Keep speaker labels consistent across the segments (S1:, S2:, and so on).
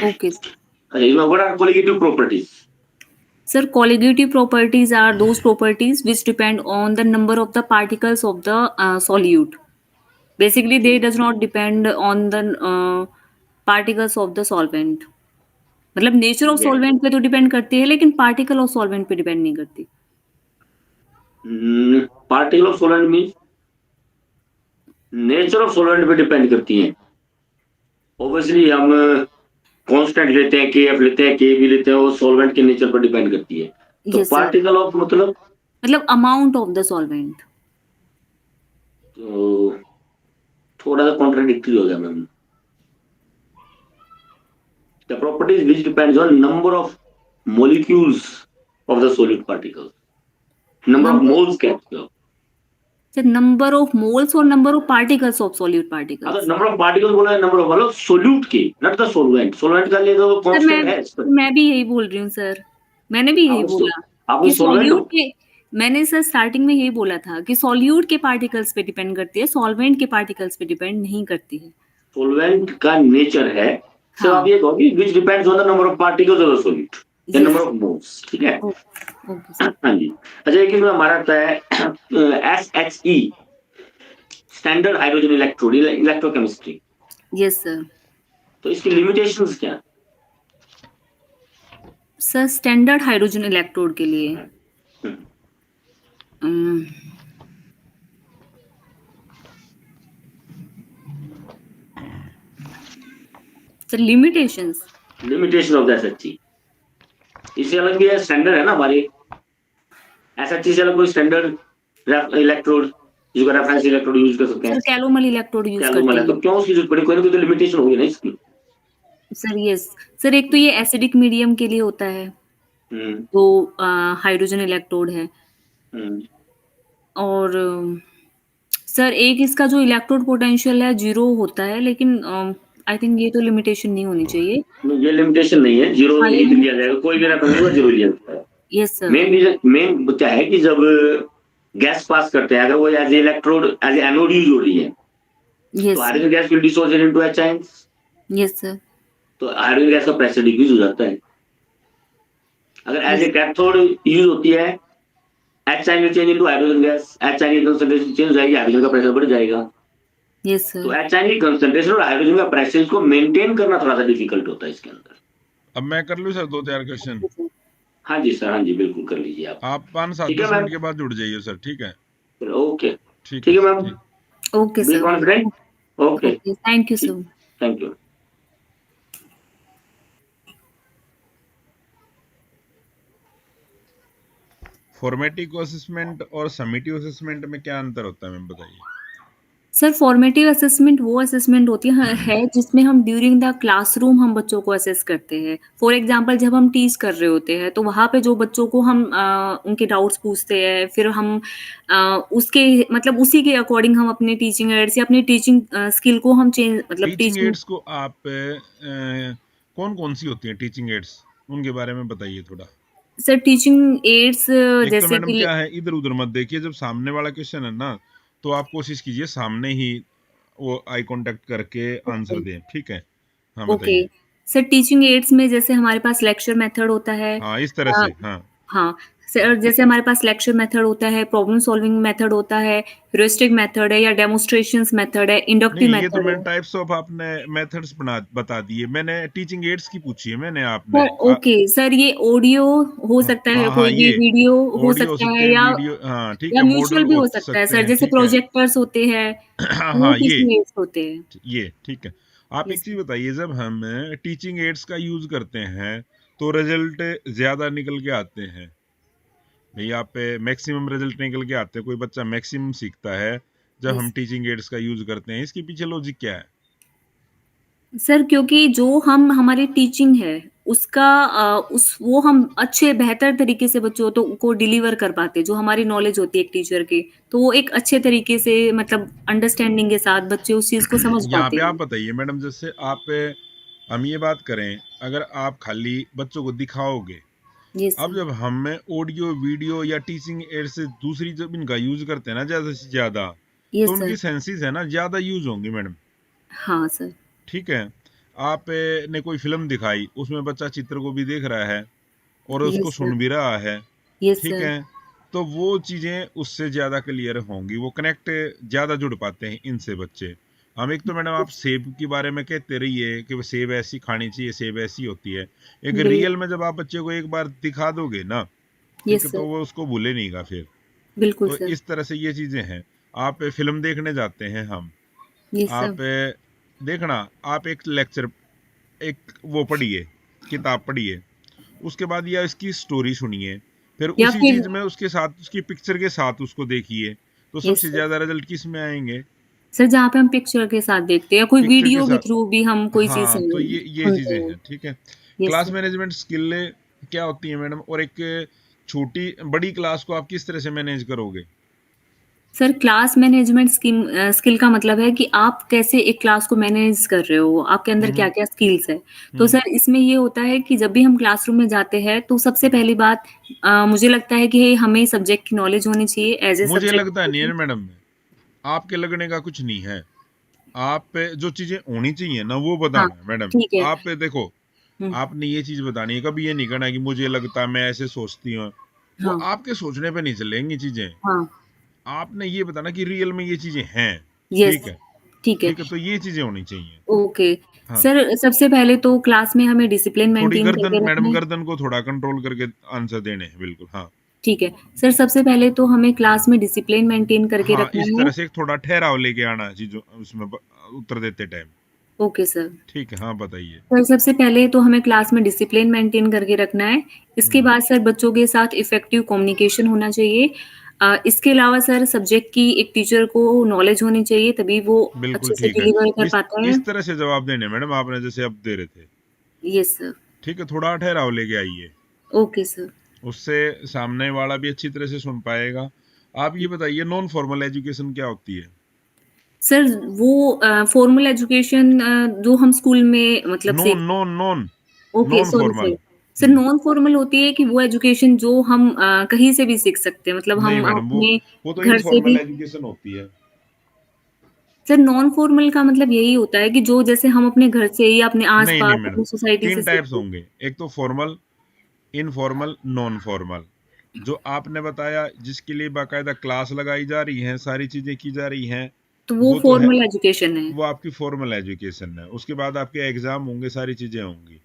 S1: Okay.
S2: What are colligative properties?
S1: Sir, colligative properties are those properties which depend on the number of the particles of the solute. Basically, they does not depend on the particles of the solvent. मतलब nature of
S2: Yeah.
S1: Solvent पे तो depend करती है लेकिन particle of solvent पे depend नहीं करती.
S2: Particle of solvent mean nature of solvent पे डिपेंड करती है. ऑब्वियसली हम कांस्टेंट लेते हैं, के एफ लेते हैं, के भी लेते हैं, वो सॉल्वेंट के नेचर पर डिपेंड करती है. तो
S1: यस सर.
S2: पार्टिकल ऑफ
S1: मतलब अमाउंट ऑफ द सॉल्वेंट.
S2: तो थोड़ा सा कॉन्ट्राडिक्टरी हो गया ma'am. The properties which depends on number of molecules of the solid particles. Number of moles कहते हो.
S1: नंबर ऑफ मोल्स और number of particles of solute particles.
S2: अगर नंबर ऑफ पार्टिकल्स बोला है, नंबर ऑफ मतलब solute के, not the solvent. Solvent का लिए तो कांस्टेंट है.
S1: मैं भी यही बोल रही हूँ सर. मैंने भी यही बोला
S2: आपने
S1: कि
S2: सॉल्वेंट
S1: सॉल्यूट के. मैंने सर स्टार्टिंग में यही बोला था कि सॉल्यूट के पार्टिकल्स पे डिपेंड करती है, सॉल्वेंट के पार्टिकल्स पे डिपेंड नहीं करती है.
S2: सॉल्वेंट का नेचर है. सर आप ये कहोगे which depends on the number of particles of the solute, the number of moles. ठीक है. हाँ जी. अच्छा, एक इसमें हमारा आता है SHE, standard hydrogen electrode, electrochemistry.
S1: Yes sir.
S2: तो इसकी लिमिटेशंस क्या?
S1: सर स्टैंडर्ड हाइड्रोजन इलेक्ट्रोड के लिए sir
S2: limitation of the SHE. इससे अलग भी है, स्टैंडर्ड है ना हमारे. SHE से अलग कोई स्टैंडर्ड इलेक्ट्रोड जिसको रेफरेंस इलेक्ट्रोड यूज कर सकते हैं.
S1: सर कैलोमल इलेक्ट्रोड यूज करते हैं.
S2: तो क्यों उसकी जरूरत पड़ी? कोई ना कोई तो लिमिटेशन होगी ना इसकी.
S1: सर यस सर, एक तो ये एसिडिक मीडियम के लिए होता है, तो हाइड्रोजन इलेक्ट्रोड है. और सर एक इसका जो इलेक्ट्रोड पोटेंशियल है 0 होता है, लेकिन आई थिंक ये तो लिमिटेशन नहीं होनी चाहिए.
S2: ये लिमिटेशन नहीं है, 0 लिया जाएगा, कोई भी रेफरेंस होगा 0 लिया जाता है.
S1: Yes sir.
S2: मेन क्या है कि जब गैस पास करते हैं, अगर वो as electrode as anode use हो रही है, तो hydrogen gas will dissociate into H ions.
S1: Yes sir. तो
S2: हाइड्रोजन गैस का प्रेशर डिक्रीज हो जाता है. अगर एज ए कैथोड यूज होती है, H ion change into hydrogen gas, H ion की कंसंट्रेशन चेंज हो जाएगी, हाइड्रोजन का प्रेशर बढ़ जाएगा.
S1: Yes sir.
S2: तो H आयन की कंसंट्रेशन और हाइड्रोजन का प्रेशर को मेंटेन करना थोड़ा सा डिफिकल्ट होता है इसके अंदर.
S3: अब मैं कर लूं सर 2-4 क्वेश्चन?
S2: हाँ जी सर, हाँ जी बिल्कुल कर लीजिए आप
S3: 5-7 मिनट के बाद जुड़ जाइए सर. ठीक है.
S2: ओके. ठीक है ma'am.
S1: Okay sir.
S2: Confident. Okay.
S1: Thank you sir.
S2: Thank you.
S3: Formative assessment और समेटिव असेसमेंट में क्या अंतर होता है मैम, बताइए.
S1: सर फॉर्मेटिव असेसमेंट वो असेसमेंट होती है जिसमें हम ड्यूरिंग द क्लासरूम हम बच्चों को असेस करते हैं. फॉर एग्जांपल जब हम टीच कर रहे होते हैं तो वहाँ पे जो बच्चों को हम उनके डाउट्स पूछते हैं, फिर हम उसके मतलब उसी के अकॉर्डिंग हम अपने टीचिंग एड्स या अपनी टीचिंग स्किल को हम चेंज मतलब
S3: टीचिंग एड्स को आप कौन कौन सी होती है टीचिंग एड्स, उनके बारे में बताइए थोड़ा.
S1: सर टीचिंग एड्स जैसे
S3: तो मैडम क्या है, इधर उधर मत देखिए. जब सामने वाला क्वेश्चन है ना, तो आप कोशिश कीजिए सामने ही वो आई कांटेक्ट करके आंसर दें. ठीक है. हाँ बताइए.
S1: सर टीचिंग एड्स में जैसे हमारे पास लेक्चर मेथड होता है.
S3: हाँ इस तरह से.
S1: हाँ सर, जैसे हमारे पास लेक्चर मेथड होता है, प्रॉब्लम सॉल्विंग मेथड होता है, ह्यूरिस्टिक मेथड है या डेमोन्स्ट्रेशंस मेथड है, इंडक्टिव मेथड है. ये तो मैंने
S3: टाइप्स ऑफ आपने मेथड्स बता दिए. मैंने टीचिंग एड्स की पूछी है मैंने आपने.
S1: ओके सर, ये ऑडियो हो सकता है, कोई भी वीडियो हो सकता है या
S3: ठीक है,
S1: म्यूचुअल भी हो सकता है सर, जैसे प्रोजेक्टर्स होते हैं.
S3: हाँ ये
S1: होते हैं
S3: ये. ठीक है. आप एक चीज बताइए, जब हम टीचिंग एड्स का यूज करते हैं तो रिजल्ट ज्यादा निकल के आते हैं भैया, पे मैक्सिमम रिजल्ट निकल के आते हैं, कोई बच्चा मैक्सिमम सीखता है जब हम टीचिंग एड्स का यूज करते हैं. इसके पीछे लॉजिक क्या है
S1: सर? क्योंकि जो हम हमारी टीचिंग है उसका वो हम अच्छे बेहतर तरीके से बच्चों को डिलीवर कर पाते, जो हमारी नॉलेज होती है एक टीचर की, तो वो एक अच्छे तरीके से मतलब अंडरस्टैंडिंग के साथ बच्चे उस चीज को समझ पाते हैं.
S3: यहाँ पे आप बताइए मैडम, जैसे हम ये बात करें, अगर आप खाली बच्चों को दिखाओगे, अब जब हम ऑडियो वीडियो या टीचिंग एड से दूसरी जब इनका यूज करते हैं ना ज्यादा से ज्यादा, तो उनकी सेंसेस है ना ज्यादा यूज होंगी मैडम.
S1: हाँ सर.
S3: ठीक है. आपने कोई फ़िल्म दिखाई, उसमें बच्चा चित्र को भी देख रहा है और उसको
S1: यस सर,
S3: सुन भी रहा है,
S1: यस
S3: ठीक
S1: सर,
S3: है? तो वो चीज़ें उससे ज़्यादा क्लियर होंगी, वो कनेक्ट ज़्यादा जुड़ पाते हैं इनसे बच्चे। हम एक तो मैडम आप सेब के बारे में कहते रहिए कि वो सेब ऐसी खानी चाहिए, सेब ऐसी होती है। एक
S1: बिल
S3: रियल में जब आप बच्चे को एक बार दिखा दोगे ना, ठीक
S1: यस
S3: है?
S1: सर,
S3: तो वो उसको भूलेगा फिर।
S1: बिल्कुल
S3: तो
S1: सर,
S3: इस तरह से ये चीज़ें हैं। आप फ़िल्म देखने जाते हैं हम,
S1: यस सर,
S3: आप देखना, आप एक लेक्चर एक वो पढ़िए, किताब पढ़िए, उसके बाद या इसकी स्टोरी सुनिए, फिर
S1: या
S3: उसी
S1: फिर
S3: चीज़ में उसके साथ उसकी पिक्चर के साथ उसको देखिए, तो
S1: यस
S3: सबसे
S1: सर,
S3: ज़्यादा रिज़ल्ट किस में आएँगे?
S1: सर जहाँ पे हम पिक्चर के साथ देखते हैं या कोई
S3: पिक्चर के
S1: वीडियो के
S3: साथ।
S1: थ्रू भी हम कोई चीज़
S3: हाँ, तो ये
S1: सुनते
S3: चीज़ें
S1: हैं।
S3: हैं, ठीक है?
S1: Yes
S3: class
S1: sir.
S3: Management skill क्या होती है मैडम? और एक छोटी बड़ी क्लास को आप किस तरह से मैनेज करोगे?
S1: सर क्लास मैनेजमेंट स्किल का मतलब है कि आप कैसे एक क्लास को मैनेज कर रहे हो, आपके अंदर
S3: हुँ, हुँ,
S1: क्या-क्या स्किल्स है। तो
S3: हुँ।
S1: सर इसमें ये होता है कि जब भी हम क्लासरूम में जाते हैं तो सबसे पहली बात मुझे लगता है कि हमें सब्जेक्ट की नॉलेज होनी चाहिए एज़ ए
S3: मुझे
S1: सब्जेक्ट
S3: लगता नहीं है
S1: टीचर।
S3: ना मैडम, आपके लगने का कुछ नहीं है। आप पे जो चीज़ें होनी चाहिए ना वो
S1: हाँ,
S3: बताना है मैडम।
S1: ठीक है।
S3: आप पे देखो,
S1: हुँ,
S3: आपने ये चीज़ बतानी है, कभी ये नहीं कहना कि मुझे लगता है, मैं ऐसे सोचती हूँ। वो
S1: हाँ,
S3: आपके सोचने पे नहीं चलेंगी चीज़ें।
S1: हाँ,
S3: आपने ये बताना कि रियल में ये चीज़ें हैं।
S1: यस,
S3: ठीक है,
S1: ठीक है।
S3: ठीक है, तो ये चीज़ें होनी चाहिए।
S1: ओके।
S3: हाँ,
S1: सर सबसे पहले तो क्लास में हमें डिसिप्लिन
S3: थोड़ी
S1: मेंटेन
S3: गर्दन
S1: करके रखना
S3: मैडम
S1: है।
S3: गर्दन को थोड़ा कंट्रोल करके आंसर देने हैं, बिल्कुल, हाँ।
S1: ठीक है। सर सबसे पहले तो हमें क्लास में डिसिप्लिन मेंटेन करके
S3: हाँ,
S1: रखना
S3: इस
S1: है।
S3: तरह से एक थोड़ा ठहराव लेके आना चीज़ों उसमें उत्तर देते टाइम।
S1: Okay sir.
S3: ठीक है, हाँ, बताइए।
S1: सर सबसे पहले तो हमें क्लास में डिसिप्लिन मेंटेन करके रखना है। इसके
S3: हुँ,
S1: बाद सर बच्चों के साथ इफ़ेक्टिव कम्युनिकेशन होना चाहिए। इसके अलावा सर सब्जेक्ट की एक टीचर को नॉलेज होनी चाहिए तभी वो
S3: बिल्कुल
S1: अच्छे से
S3: ठीक है।
S1: डिलीवर कर
S3: इस
S1: पाता है।
S3: इस तरह से जवाब देने मैडम आपने जैसे अब दे रहे थे।
S1: Yes sir.
S3: ठीक है, थोड़ा ठहराव लेके आइए।
S1: Okay sir.
S3: उससे सामने वाला भी अच्छी तरह से सुन पाएगा। आप ये बताइए नॉन फॉर्मल एजुकेशन क्या होती है?
S1: सर वो फॉर्मल एजुकेशन जो हम स्कूल में मतलब
S3: नॉन
S1: सीखते
S3: नॉन नॉन
S1: हैं। Okay
S3: non
S1: sorry
S3: formal.
S1: Sir. Sir
S3: हुँ।
S1: नॉन फॉर्मल होती है कि वो एजुकेशन जो हम कहीं से भी सीख सकते हैं मतलब
S3: नहीं
S1: हम
S3: मैडम,
S1: अपने
S3: वो तो
S1: घर से
S3: इनफॉर्मल
S1: भी
S3: एजुकेशन होती है।
S1: सर नॉन फॉर्मल का मतलब यही होता है कि जो जैसे हम अपने घर से या अपने
S3: नहीं, नहीं
S1: आस-पास,
S3: मैडम,
S1: अपनी सोसाइटी से
S3: 3 टाइप्स
S1: सीखते हैं।
S3: होंगे। एक तो फॉर्मल, इनफॉर्मल, नॉन फॉर्मल। जो आपने बताया जिसके लिए बाकायदा क्लास लगाई जा रही है, सारी चीज़ें की जा रही हैं,
S1: तो वो
S3: वो तो है,
S1: फॉर्मल एजुकेशन है।
S3: वो आपकी फॉर्मल एजुकेशन है। उसके बाद आपके एग्ज़ाम होंगे, सारी चीज़ें होंगी।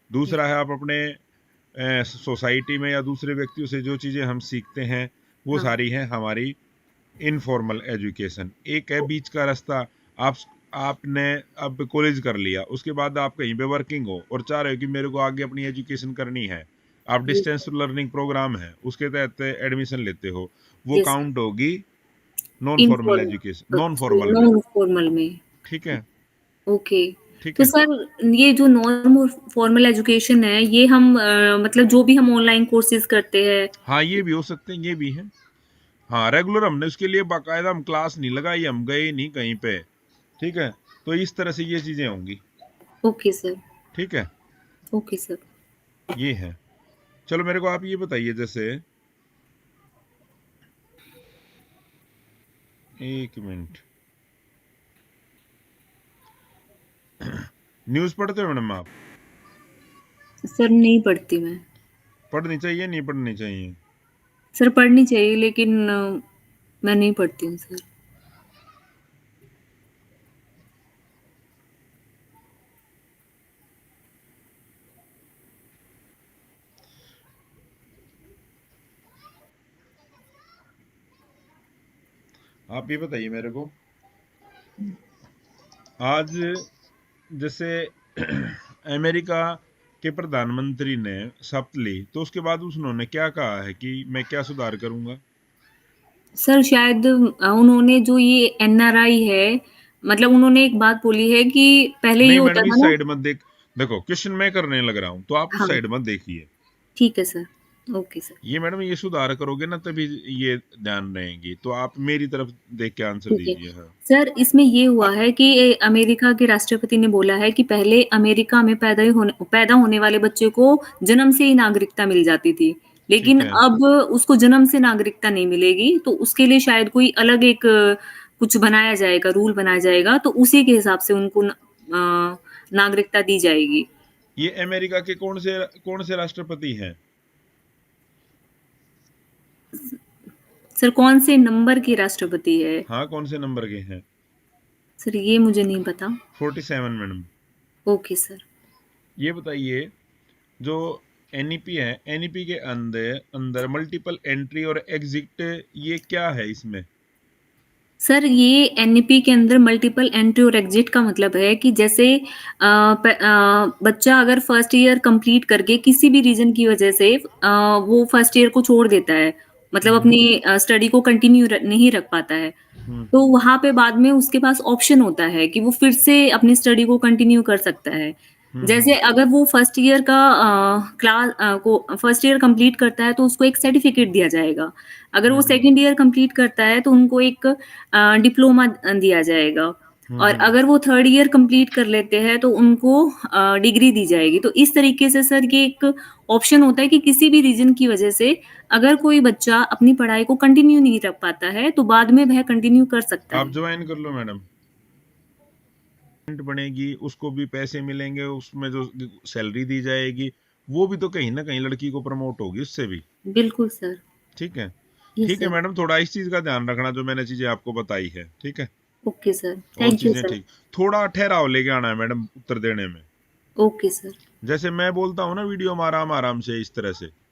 S3: दूसरा है आप अपने सोसाइटी में या दूसरे व्यक्तियों से जो चीज़ें हम सीखते हैं, वो
S1: हाँ।
S3: सारी हैं हमारी इनफॉर्मल एजुकेशन। एक है बीच का रास्ता, आप आपने अब कॉलेज कर लिया, उसके बाद आप कहीं पे वर्किंग हो और चाह रहे हो कि मेरे को आगे अपनी एजुकेशन करनी है। आप
S1: यस
S3: डिस्टेंस लर्निंग प्रोग्राम है, उसके तहत एडमिशन लेते हो, वो
S1: यस
S3: काउंट होगी non formal
S1: informal
S3: education, non
S1: sorry
S3: formal में।
S1: नॉन फॉर्मल में।
S3: ठीक है,
S1: ओके।
S3: ठीक
S1: तो
S3: है।
S1: सर ये जो नॉन फॉर्मल एजुकेशन है ये हम मतलब जो भी हम ऑनलाइन कोर्सेज़ करते हैं।
S3: हाँ, ये भी हो सकते हैं, ये भी हैं। हाँ, रेगुलर हमने उसके लिए बाकायदा हम क्लास नहीं लगाई, हम गए नहीं कहीं पे, ठीक है? तो इस तरह से ये चीज़ें होंगी,
S1: ओके सर,
S3: ठीक है?
S1: Okay sir.
S3: ये है। चलो मेरे को आप ये बताइए जैसे 1 मिनट। न्यूज़ पढ़ते हो मैडम आप?
S1: सर नहीं पढ़ती मैं।
S3: पढ़नी चाहिए, नहीं पढ़नी चाहिए?
S1: सर पढ़नी चाहिए लेकिन मैं नहीं पढ़ती हूँ सर।
S3: आप ये बताइए मेरे को, आज जैसे अमेरिका के प्रधानमंत्री ने शपथ ली, तो उसके बाद उन्होंने क्या कहा है कि मैं क्या सुधार करूँगा?
S1: सर शायद उन्होंने जो ये एनआरआई है मतलब उन्होंने एक बात बोली है कि पहले ये
S3: नहीं
S1: होता
S3: मैडम,
S1: था
S3: इस
S1: ना।
S3: साइड मत देखो क्वेश्चन मैं करने लग रहा हूँ, तो आप उस
S1: हाँ,
S3: साइड मत देखिए।
S1: ठीक है सर। ओके सर,
S3: ये मैडम ये सुधार करोगे ना तभी ये ध्यान रहेंगी, तो आप मेरी तरफ देख के आंसर
S1: ठीक है।
S3: दीजिए। हाँ,
S1: सर इसमें ये हुआ है कि अमेरिका के राष्ट्रपति ने बोला है कि पहले अमेरिका में पैदा होने वाले बच्चे को जन्म से ही नागरिकता मिल जाती थी।
S3: ठीक
S1: लेकिन
S3: है।
S1: अब उसको जन्म से नागरिकता नहीं मिलेगी, तो उसके लिए शायद कोई अलग एक कुछ बनाया जाएगा, रूल बनाया जाएगा, तो उसी के हिसाब से उनको नागरिकता दी जाएगी।
S3: ये अमेरिका के कौन से राष्ट्रपति हैं?
S1: सर कौन से नंबर के राष्ट्रपति है?
S3: हाँ, कौन से नंबर के हैं?
S1: सर ये मुझे नहीं पता।
S3: 47 मैडम।
S1: Okay sir.
S3: ये बताइए, जो एनईपी है, एनईपी के अंदर अंदर मल्टीपल एंट्री और एग्जिट, ये क्या है इसमें?
S1: सर ये एनईपी के अंदर मल्टीपल एंट्री और एग्जिट का मतलब है कि जैसे बच्चा अगर फर्स्ट ईयर कंप्लीट करके किसी भी रीजन की वजह से वो फर्स्ट ईयर को छोड़ देता है, मतलब अपनी स्टडी को कंटिन्यू नहीं रख पाता है, तो वहां पे बाद में उसके पास ऑप्शन होता है कि वो फिर से अपनी स्टडी को कंटिन्यू कर सकता है। जैसे अगर वो फर्स्ट ईयर का क्लास को फर्स्ट ईयर कंप्लीट करता है तो उसको एक सर्टिफिकेट दिया जाएगा। अगर वो सेकंड ईयर कंप्लीट करता है तो उनको एक डिप्लोमा दिया जाएगा, और अगर वो थर्ड ईयर कंप्लीट कर लेते हैं तो उनको डिग्री दी जाएगी। तो इस तरीके से सर ये एक ऑप्शन होता है कि किसी भी रीजन की वजह से अगर कोई बच्चा अपनी पढ़ाई को कंटिन्यू नहीं रख पाता है तो बाद में वह कंटिन्यू कर सकता
S3: आप
S1: है।
S3: ज्वाइन कर लो मैडम, बनेगी, उसको भी पैसे मिलेंगे, उसमें जो सैलरी दी जाएगी वो भी तो कहीं ना कहीं लड़की को प्रमोट होगी उससे भी।
S1: बिल्कुल सर।
S3: ठीक है,
S1: यस
S3: ठीक है
S1: सर।
S3: मैडम, थोड़ा इस चीज का ध्यान रखना जो मैंने चीजें आपको बताई है, ठीक है?
S1: ओके सर,
S3: और
S1: थैंक यू
S3: चीजें
S1: सर।
S3: ठीक, थोड़ा ठहराव लेके आना है मैडम उत्तर देने में।
S1: Okay sir.
S3: जैसे मैं बोलता हूँ ना वीडियो में आराम आराम से इस तरह से,